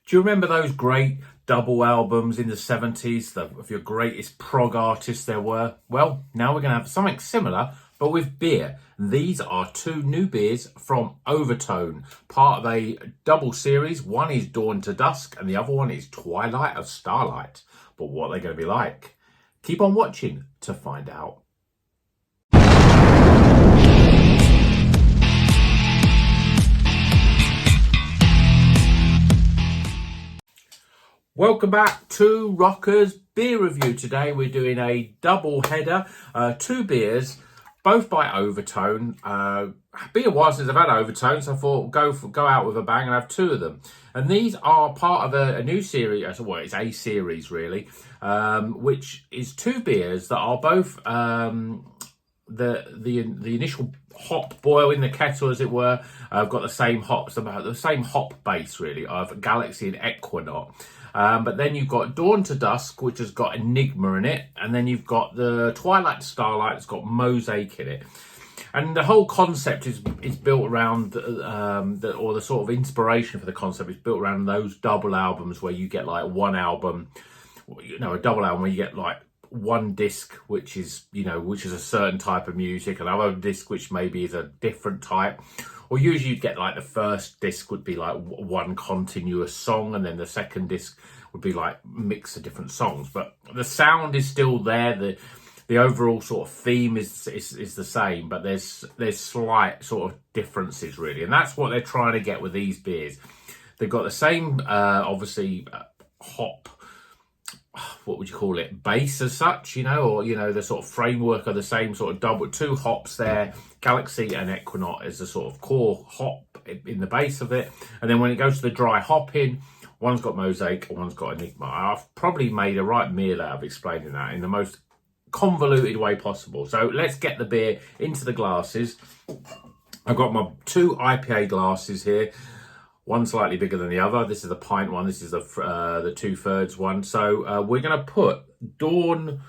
Do you remember those great double albums in the 70s of your greatest prog artists there were? Well, now we're going to have something similar, but with beer. These are two new beers from Overtone, part of a double series. One is Dawn to Dusk and the other one is Twilight of Starlight. But what are they going to be like? Keep on watching to find out. Welcome back to Rocker's Beer Review. Today we're doing a double header, two beers, both by Overtone. Been a while since I've had Overtone, so I thought go out with a bang and have two of them. And these are part of a new series, well, it's a series really, which is two beers that are both the initial hop boil in the kettle, as it were. I've got the same hops, about the same hop base really of Galaxy and Equinox. But then you've got Dawn to Dusk, which has got Enigma in it. And then you've got the Twilight Starlight, that's got Mosaic in it. And the whole concept is built around, the sort of inspiration for the concept is built around those double albums where you get like one album, a double album where you get like one disc, which is a certain type of music, another disc which maybe is a different type. Or usually you'd get like the first disc would be like one continuous song, and then the second disc would be like a mix of different songs. But the sound is still there. The overall sort of theme is the same, but there's slight sort of differences really, and that's what they're trying to get with these beers. They've got the same, obviously, hop. What would you call it? Base as such, or the sort of framework of the same sort of two hops there. Galaxy and Equinox is the sort of core hop in the base of it, and then when it goes to the dry hopping, one's got Mosaic and one's got Enigma. I've probably made a right meal out of explaining that in the most convoluted way possible. So let's get the beer into the glasses. I've got my two IPA glasses here. One slightly bigger than the other. This is the pint one. This is the 2/3 one. So we're going to put Dawn.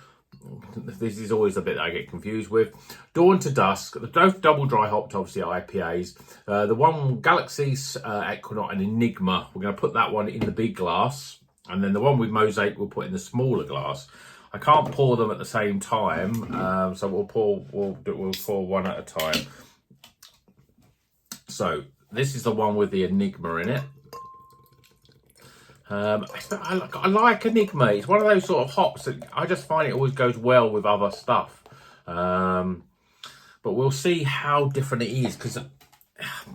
This is always the bit that I get confused with. Dawn to Dusk. Both double dry hopped, obviously IPAs. The one Galaxy, Equinox, and Enigma. We're going to put that one in the big glass, and then the one with Mosaic we'll put in the smaller glass. I can't pour them at the same time, so we'll pour one at a time. So this is the one with the Enigma in it. I like Enigma. It's one of those sort of hops that I just find it always goes well with other stuff. But we'll see how different it is, because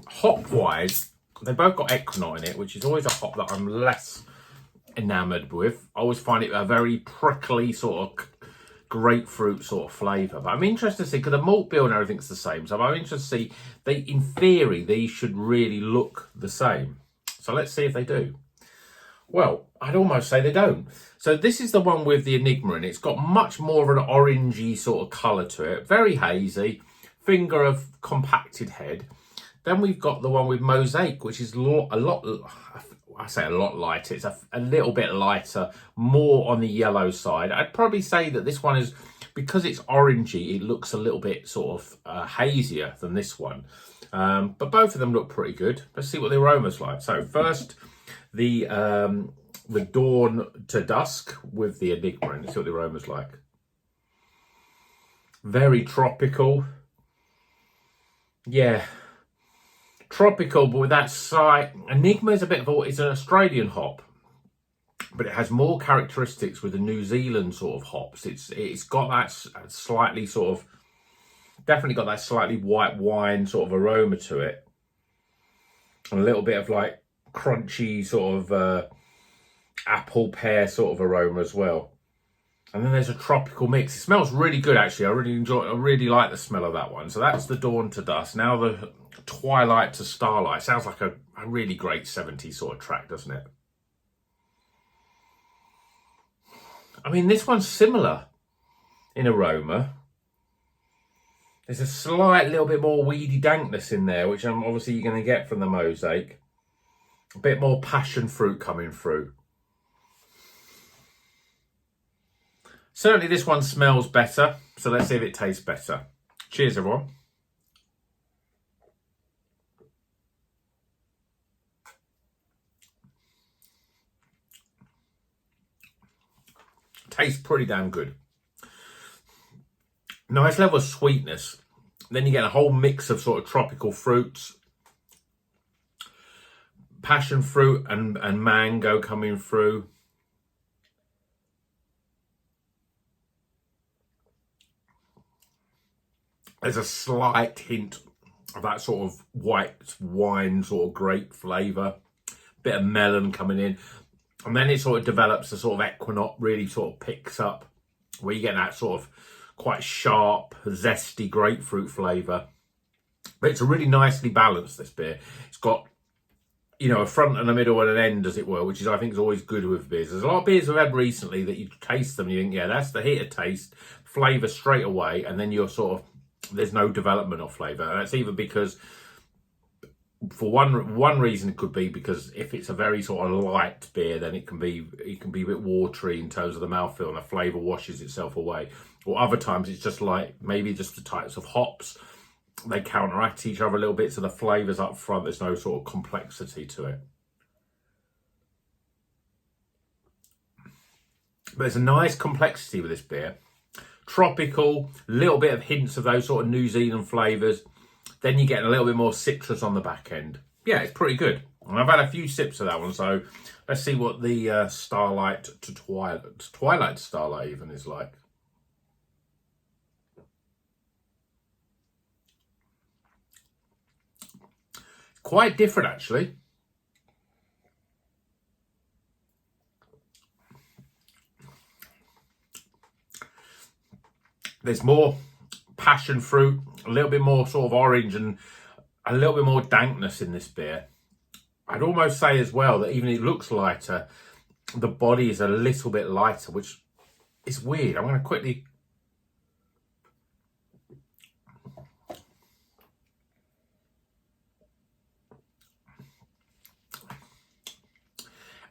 hop-wise, they both got Equinox in it, which is always a hop that I'm less enamoured with. I always find it a very prickly sort of grapefruit sort of flavour. But I'm interested to see, because the malt bill and everything's the same, so I'm interested to see, in theory, these should really look the same. So let's see if they do. Well, I'd almost say they don't. So this is the one with the Enigma in it. It's got much more of an orangey sort of colour to it. Very hazy. Finger of compacted head. Then we've got the one with Mosaic, which is a lot, I say a lot lighter. It's a little bit lighter, more on the yellow side. I'd probably say that this one is, because it's orangey, it looks a little bit sort of hazier than this one. But both of them look pretty good. Let's see what the aroma's like. So first, the Dawn to Dusk with the Enigma, and let's see what the aroma's like. Very tropical. Yeah. Tropical, but with that side. Enigma is it's an Australian hop, but it has more characteristics with the New Zealand sort of hops. It's got that slightly sort of, definitely got that slightly white wine sort of aroma to it, and a little bit of like crunchy sort of apple pear sort of aroma as well. And then there's a tropical mix. It smells really good, actually. I really like the smell of that one. So that's the Dawn to Dusk. Now the Twilight to Starlight. Sounds like a really great 70s sort of track, doesn't it? I mean, this one's similar in aroma. There's a slight little bit more weedy dankness in there, which obviously you're going to get from the Mosaic. A bit more passion fruit coming through. Certainly this one smells better, so let's see if it tastes better. Cheers, everyone. tastes pretty damn good. Nice level of sweetness. Then you get a whole mix of sort of tropical fruits, passion fruit and mango coming through. There's a slight hint of that sort of white wine, sort of grape flavour. Bit of melon coming in. And then it sort of develops, the sort of Equinox really sort of picks up, where you get that sort of quite sharp, zesty grapefruit flavour. But it's a really nicely balanced, this beer. It's got, you know, a front and a middle and an end, as it were, which is, I think, is always good with beers. There's a lot of beers I've had recently that you taste them and you think, yeah, that's the hit of taste, flavour straight away, and then you're sort of, there's no development of flavour. And that's either because, for one reason, it could be because if it's a very sort of light beer, then it can be a bit watery in terms of the mouthfeel and the flavour washes itself away. Or other times it's just like maybe just the types of hops, they counteract each other a little bit, so the flavours up front, there's no sort of complexity to it. But there's a nice complexity with this beer. Tropical, little bit of hints of those sort of New Zealand flavours. Then you get a little bit more citrus on the back end. Yeah, it's pretty good. And I've had a few sips of that one, so let's see what the Starlight to Twilight Starlight even is like. Quite different, actually. There's more passion fruit, a little bit more sort of orange, and a little bit more dankness in this beer. I'd almost say as well that even it looks lighter, the body is a little bit lighter, which is weird. I'm going to quickly...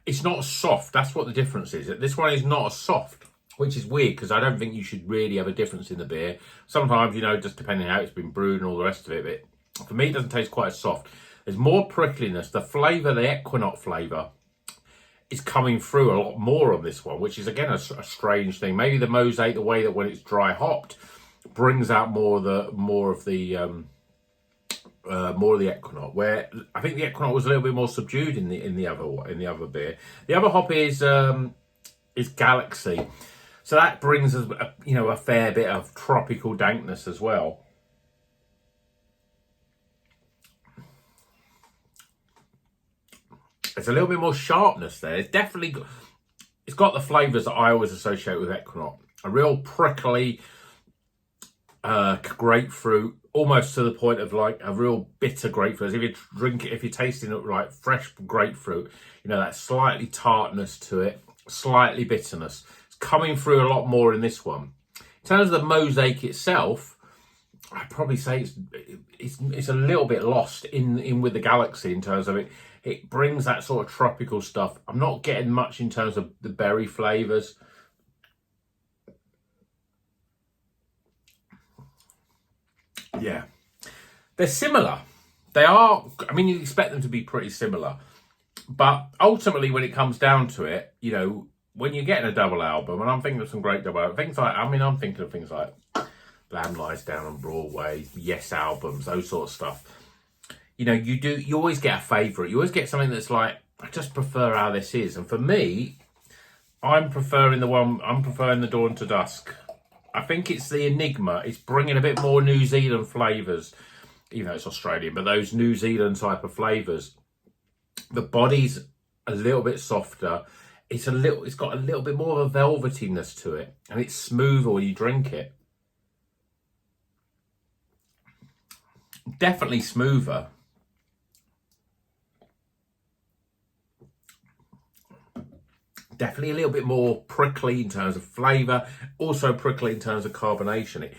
It's not soft. That's what the difference is. This one is not as soft, which is weird because I don't think you should really have a difference in the beer. Sometimes, you know, just depending on how it's been brewed and all the rest of it. But for me, it doesn't taste quite as soft. There's more prickliness. The flavour, the Equinox flavour, is coming through a lot more on this one, which is, again, a strange thing. Maybe the mosaic, the way that when it's dry hopped, brings out more of the Equinox, where I think the Equinox was a little bit more subdued in the other beer. The other hop is Galaxy, so that brings us a fair bit of tropical dankness as well. There's a little bit more sharpness there. It's got the flavours that I always associate with Equinox. A real prickly grapefruit, almost to the point of like a real bitter grapefruit. If you drink it, if you're tasting it like fresh grapefruit, you know, that slightly tartness to it, slightly bitterness. It's coming through a lot more in this one. In terms of the mosaic itself, I'd probably say it's a little bit lost in with the Galaxy in terms of it. It brings that sort of tropical stuff. I'm not getting much in terms of the berry flavours. Yeah, they're similar. They are, I mean, you expect them to be pretty similar. But ultimately, when it comes down to it, you know, when you're getting a double album, and I'm thinking of some great double albums, things like, I'm thinking of things like Lamb Lies Down on Broadway, Yes albums, those sort of stuff. You know, you always get a favourite. You always get something that's like, I just prefer how this is. And for me, I'm preferring the Dawn to Dusk. I think it's the Enigma. It's bringing a bit more New Zealand flavours, even though it's Australian, but those New Zealand type of flavours. The body's a little bit softer. It's got a little bit more of a velvetiness to it, and it's smoother when you drink it. Definitely smoother. Definitely a little bit more prickly in terms of flavour, also prickly in terms of carbonation.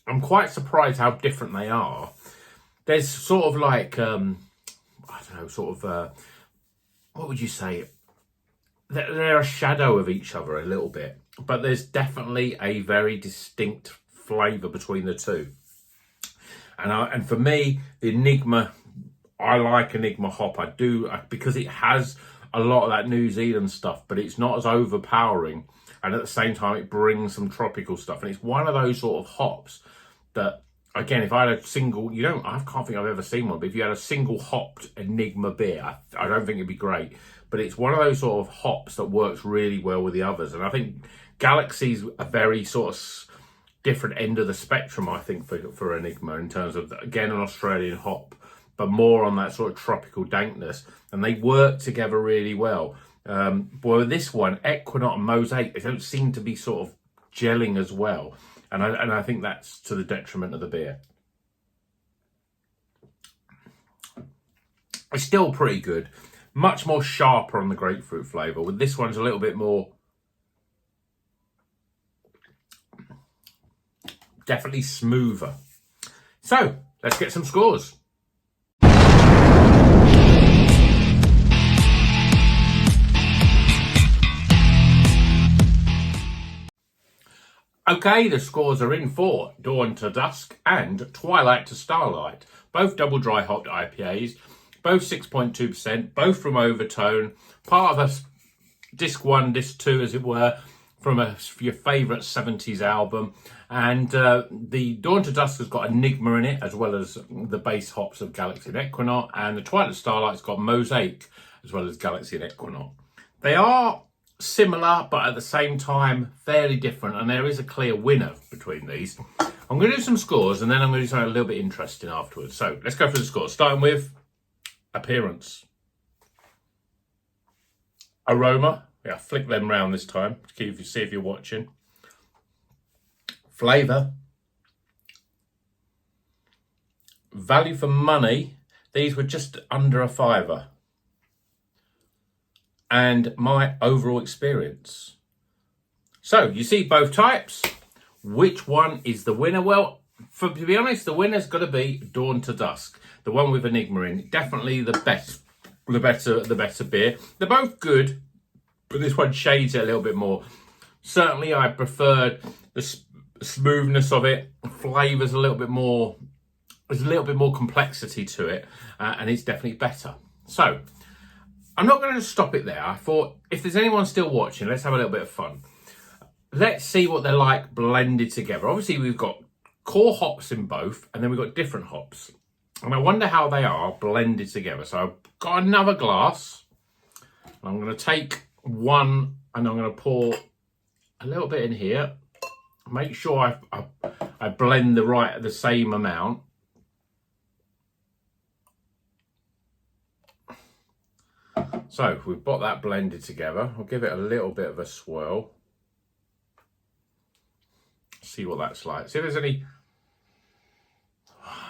I'm quite surprised how different they are. There's sort of like, I don't know, sort of, what would you say? They're a shadow of each other a little bit, but there's definitely a very distinct flavour between the two. And for me, the Enigma, I like Enigma hop. I do, because it has a lot of that New Zealand stuff, but it's not as overpowering. And at the same time, it brings some tropical stuff. And it's one of those sort of hops that, again, if I had a single, I can't think I've ever seen one, but if you had a single hopped Enigma beer, I don't think it'd be great. But it's one of those sort of hops that works really well with the others. And I think Galaxy's a very sort of different end of the spectrum, I think, for Enigma in terms of, again, an Australian hop, but more on that sort of tropical dankness. And they work together really well. Well, this one, Equinox and Mosaic, they don't seem to be sort of gelling as well. And I think that's to the detriment of the beer. It's still pretty good. Much more sharper on the grapefruit flavour. With this one's a little bit more... definitely smoother. So, let's get some scores. Okay, the scores are in for Dawn to Dusk and Twilight to Starlight. Both double dry hopped IPAs, both 6.2%, both from Overtone, part of a disc 1, disc 2 as it were, from your favourite 70s album. And the Dawn to Dusk has got Enigma in it, as well as the base hops of Galaxy and Equinox, and the Twilight Starlight's got Mosaic, as well as Galaxy and Equinox. They are similar, but at the same time fairly different, and there is a clear winner between these. I'm going to do some scores, and then I'm going to do something a little bit interesting afterwards. So let's go for the scores, starting with appearance. Aroma, yeah, flick them round this time to see if you're watching. Flavour. Value for money, these were just under a £5. And my overall experience. So, you see both types. Which one is the winner? Well, to be honest, the winner's got to be Dawn to Dusk. The one with Enigma in. Definitely the better beer. They're both good, but this one shades it a little bit more. Certainly, I preferred the smoothness of it. Flavour's a little bit more... There's a little bit more complexity to it, and it's definitely better. So, I'm not going to stop it there. I thought, if there's anyone still watching, let's have a little bit of fun. Let's see what they're like blended together. Obviously, we've got core hops in both, and then we've got different hops. And I wonder how they are blended together. So I've got another glass. I'm going to take one, and I'm going to pour a little bit in here. Make sure I blend the same amount. So we've got that blended together. I'll give it a little bit of a swirl. See what that's like. See if there's any...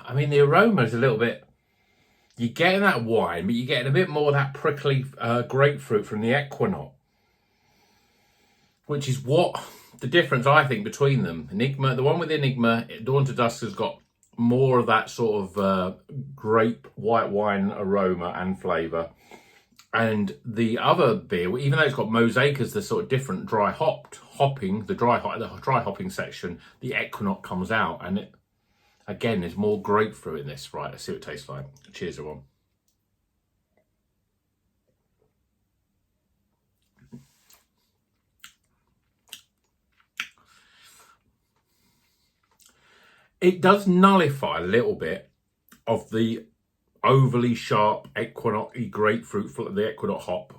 I mean, the aroma is a little bit... You're getting that wine, but you're getting a bit more of that prickly grapefruit from the Equinox. Which is what... the difference, I think, between them. Enigma, the one with Enigma, Dawn to Dusk, has got more of that sort of grape white wine aroma and flavour. And the other beer, even though it's got Mosaic as the sort of different dry hopping, the dry hopping section, the Equinox comes out, and it, again, there's more grapefruit in this. Right, let's see what it tastes like. Cheers, everyone. It does nullify a little bit of the overly sharp Equinox-y grapefruit, the Equinox hop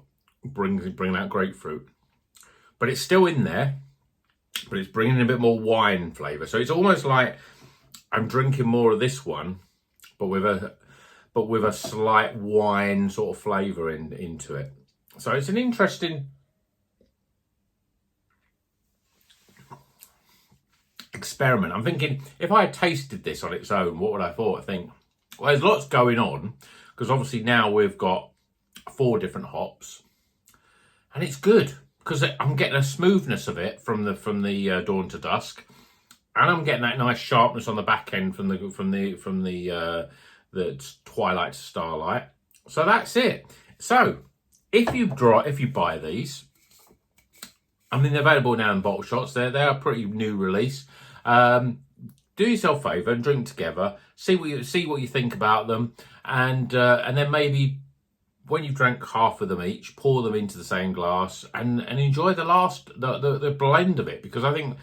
bringing out grapefruit, but it's still in there, but it's bringing a bit more wine flavour. So it's almost like I'm drinking more of this one, but with a slight wine sort of flavour into it. So it's an interesting experiment. I'm thinking, if I had tasted this on its own, what would I thought? I think, well, there's lots going on, because obviously now we've got 4 different hops, and it's good because I'm getting a smoothness of it from the Dawn to Dusk, and I'm getting that nice sharpness on the back end from the Twilight to Starlight. So that's it. So if you buy these, I mean, they're available now in bottle shots. They are a pretty new release. Do yourself a favour and drink together. See what you think about them, and then maybe when you've drank half of them each, pour them into the same glass and enjoy the blend of it, because I think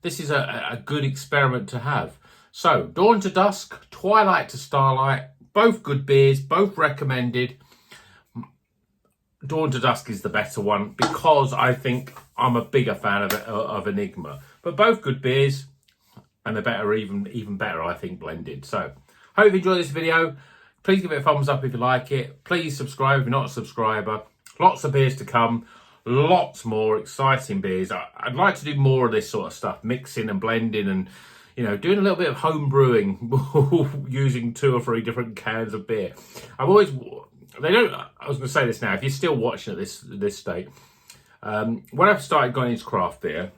this is a good experiment to have. So, Dawn to Dusk, Twilight to Starlight, both good beers, both recommended. Dawn to Dusk is the better one because I think I'm a bigger fan of Enigma. But both good beers, and they're better, even better, I think, blended. So, hope you enjoyed this video. Please give it a thumbs up if you like it. Please subscribe if you're not a subscriber. Lots of beers to come. Lots more exciting beers. I'd like to do more of this sort of stuff, mixing and blending and, you know, doing a little bit of home brewing using 2 or 3 different cans of beer. I was going to say this now, if you're still watching at this state, when I started going into craft beer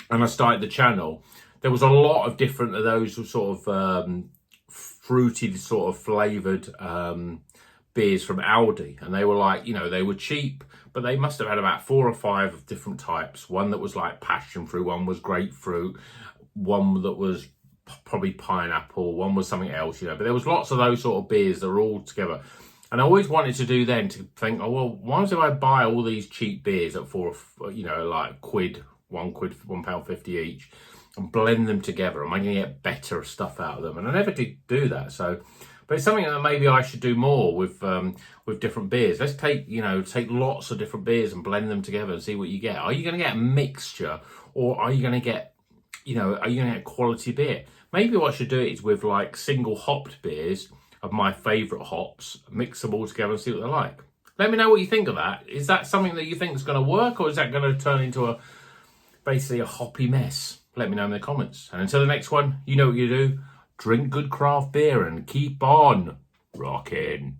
and I started the channel, there was a lot of different of those sort of fruity, sort of flavoured beers from Aldi, and they were like, you know, they were cheap, but they must have had about 4 or 5 of different types. One that was like passion fruit, one was grapefruit, one that was probably pineapple, one was something else, you know. But there was lots of those sort of beers that were all together. And I always wanted to do then to think, oh well, why do I buy all these cheap beers at you know, like £1.50 each, and blend them together? Am I going to get better stuff out of them? And I never did do that. So, but it's something that maybe I should do more with different beers. Let's take lots of different beers and blend them together and see what you get. Are you going to get a mixture, or are you going to get, you know, are you going to get quality beer? Maybe what I should do is with like single hopped beers of my favourite hops, mix them all together and see what they're like. Let me know what you think of that. Is that something that you think is going to work, or is that going to turn into basically a hoppy mess? Let me know in the comments. And until the next one, you know what you do. Drink good craft beer and keep on rocking.